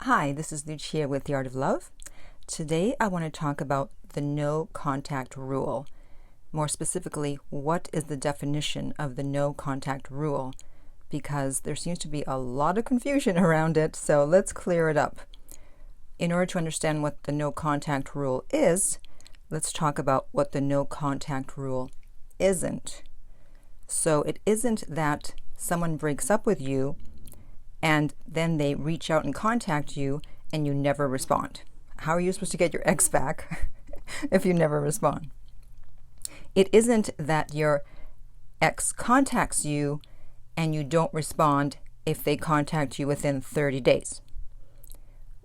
Hi, this is Lucia with The Art of Love. Today I want to talk about the no contact rule. More specifically, what is the definition of the no contact rule? Because there seems to be a lot of confusion around it, so let's clear it up. In order to understand what the no contact rule is, let's talk about what the no contact rule isn't. So it isn't that someone breaks up with you and then they reach out and contact you and you never respond. How are you supposed to get your ex back if you never respond? It isn't that your ex contacts you and you don't respond if they contact you within 30 days.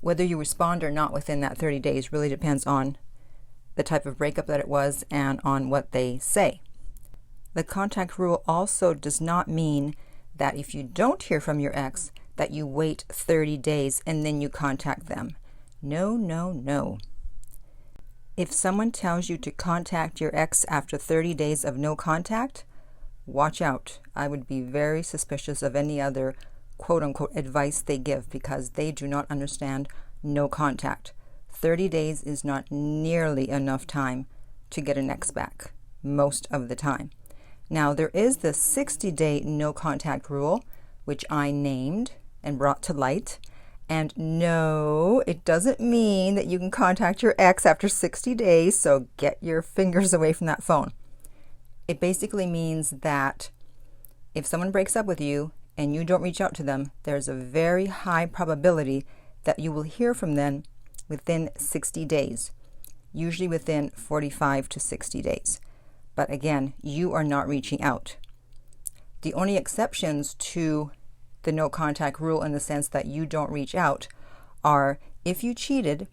Whether you respond or not within that 30 days really depends on the type of breakup that it was and on what they say. The contact rule also does not mean that if you don't hear from your ex, that you wait 30 days and then you contact them. No, no, no. If someone tells you to contact your ex after 30 days of no contact, watch out. I would be very suspicious of any other quote-unquote advice they give because they do not understand no contact. 30 days is not nearly enough time to get an ex back, most of the time. Now, there is the 60-day no contact rule, which I named and brought to light. And no, it doesn't mean that you can contact your ex after 60 days, so get your fingers away from that phone. It basically means that if someone breaks up with you and you don't reach out to them, there's a very high probability that you will hear from them within 60 days, usually within 45 to 60 days. But again, you are not reaching out. The only exceptions to the no contact rule in the sense that you don't reach out are if you cheated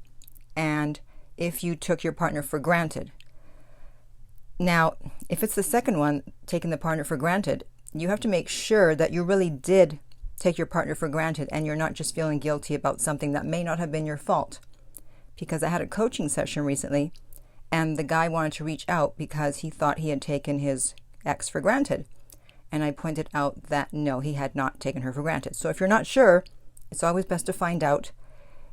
and if you took your partner for granted. Now, if it's the second one, taking the partner for granted, you have to make sure that you really did take your partner for granted and you're not just feeling guilty about something that may not have been your fault. Because I had a coaching session recently and the guy wanted to reach out because he thought he had taken his ex for granted. And I pointed out that no, he had not taken her for granted. So if you're not sure, it's always best to find out.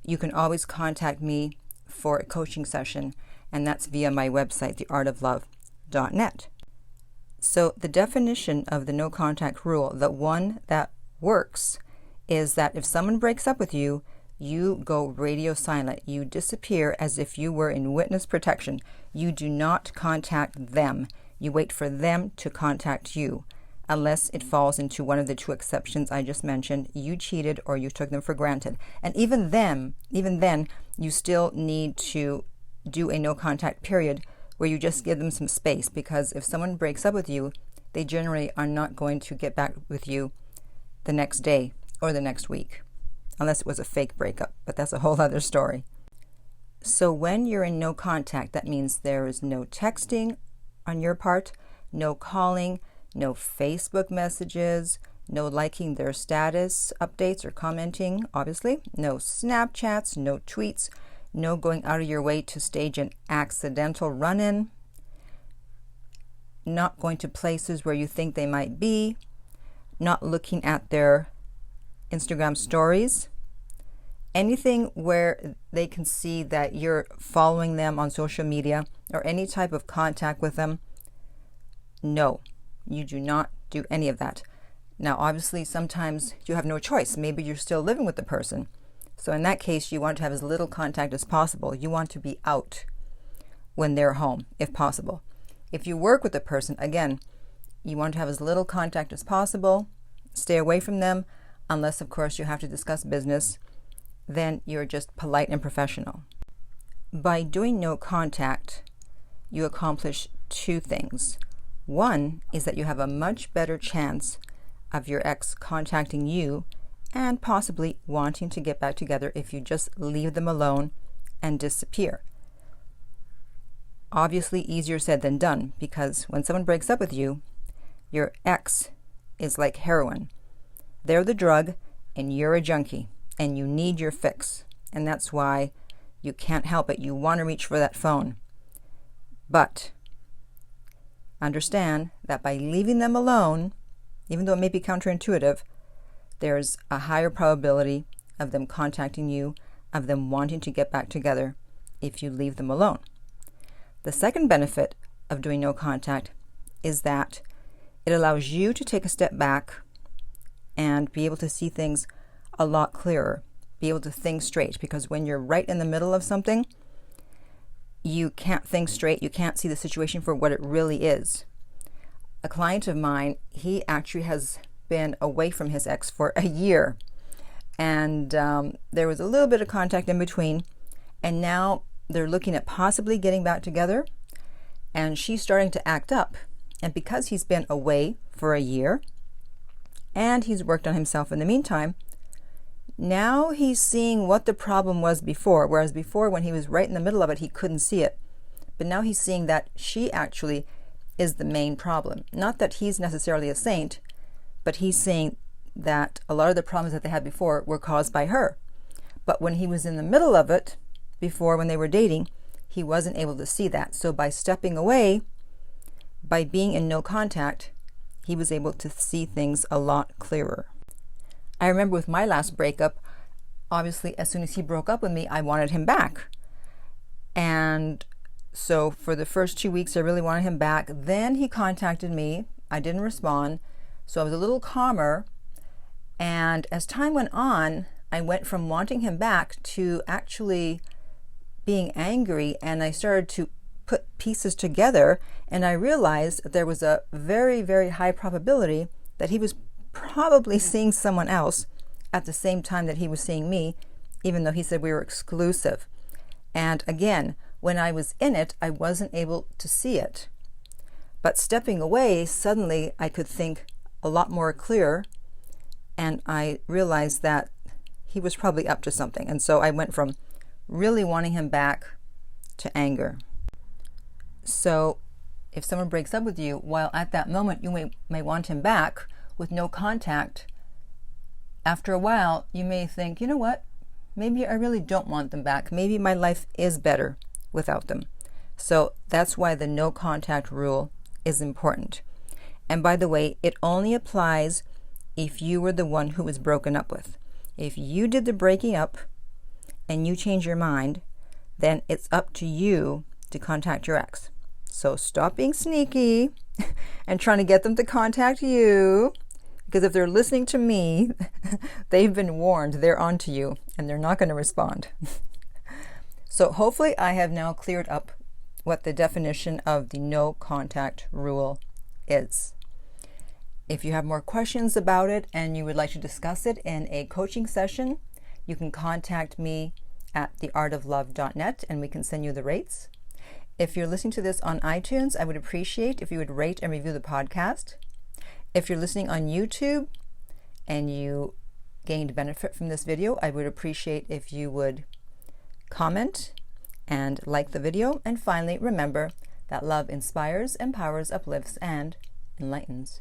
You can always contact me for a coaching session, and that's via my website, theartoflove.net. So the definition of the no contact rule, the one that works, is that if someone breaks up with you, you go radio silent. You disappear as if you were in witness protection. You do not contact them. You wait for them to contact you, unless it falls into one of the two exceptions I just mentioned. You cheated or you took them for granted. And even then, you still need to do a no contact period where you just give them some space, because if someone breaks up with you, they generally are not going to get back with you the next day or the next week, unless it was a fake breakup, but that's a whole other story. So when you're in no contact, that means there is no texting on your part, no calling, no Facebook messages, no liking their status updates or commenting, obviously, no Snapchats, no tweets, no going out of your way to stage an accidental run-in, not going to places where you think they might be, not looking at their Instagram stories, anything where they can see that you're following them on social media or any type of contact with them. No. You do not do any of that. Now, obviously, sometimes you have no choice. Maybe you're still living with the person. So in that case, you want to have as little contact as possible. You want to be out when they're home, if possible. If you work with the person, again, you want to have as little contact as possible. Stay away from them, unless, of course, you have to discuss business. Then you're just polite and professional. By doing no contact, you accomplish two things. One is that you have a much better chance of your ex contacting you and possibly wanting to get back together if you just leave them alone and disappear. Obviously, easier said than done, because when someone breaks up with you, your ex is like heroin. They're the drug and you're a junkie and you need your fix. And that's why you can't help it. You want to reach for that phone. But understand that by leaving them alone, even though it may be counterintuitive, there's a higher probability of them contacting you, of them wanting to get back together if you leave them alone. The second benefit of doing no contact is that it allows you to take a step back and be able to see things a lot clearer, be able to think straight, because when you're right in the middle of something, you can't think straight, you can't see the situation for what it really is. A client of mine, he actually has been away from his ex for a year, and there was a little bit of contact in between, and now they're looking at possibly getting back together, and she's starting to act up. And because he's been away for a year and he's worked on himself in the meantime, now he's seeing what the problem was before, whereas before when he was right in the middle of it, he couldn't see it. But now he's seeing that she actually is the main problem. Not that he's necessarily a saint, but he's seeing that a lot of the problems that they had before were caused by her. But when he was in the middle of it, before when they were dating, he wasn't able to see that. So by stepping away, by being in no contact, he was able to see things a lot clearer. I remember with my last breakup, obviously as soon as he broke up with me, I wanted him back. And so for the first 2 weeks, I really wanted him back. Then he contacted me. I didn't respond. So I was a little calmer. And as time went on, I went from wanting him back to actually being angry, and I started to put pieces together, and I realized that there was a very, very high probability that he was probably seeing someone else at the same time that he was seeing me, even though he said we were exclusive. And again, when I was in it, I wasn't able to see it. But stepping away, suddenly I could think a lot more clear, and I realized that he was probably up to something. And so I went from really wanting him back to anger. So if someone breaks up with you, while at that moment you may want him back with no contact, after a while you may think, you know what, maybe I really don't want them back. Maybe my life is better without them. So that's why the no contact rule is important. And by the way, it only applies if you were the one who was broken up with. If you did the breaking up and you change your mind, then it's up to you to contact your ex. So stop being sneaky and trying to get them to contact you, because if they're listening to me, they've been warned, they're on to you, and they're not going to respond. So hopefully I have now cleared up what the definition of the no contact rule is. If you have more questions about it and you would like to discuss it in a coaching session, you can contact me at theartoflove.net and we can send you the rates. If you're listening to this on iTunes, I would appreciate if you would rate and review the podcast. If you're listening on YouTube and you gained benefit from this video, I would appreciate if you would comment and like the video. And finally, remember that love inspires, empowers, uplifts, and enlightens.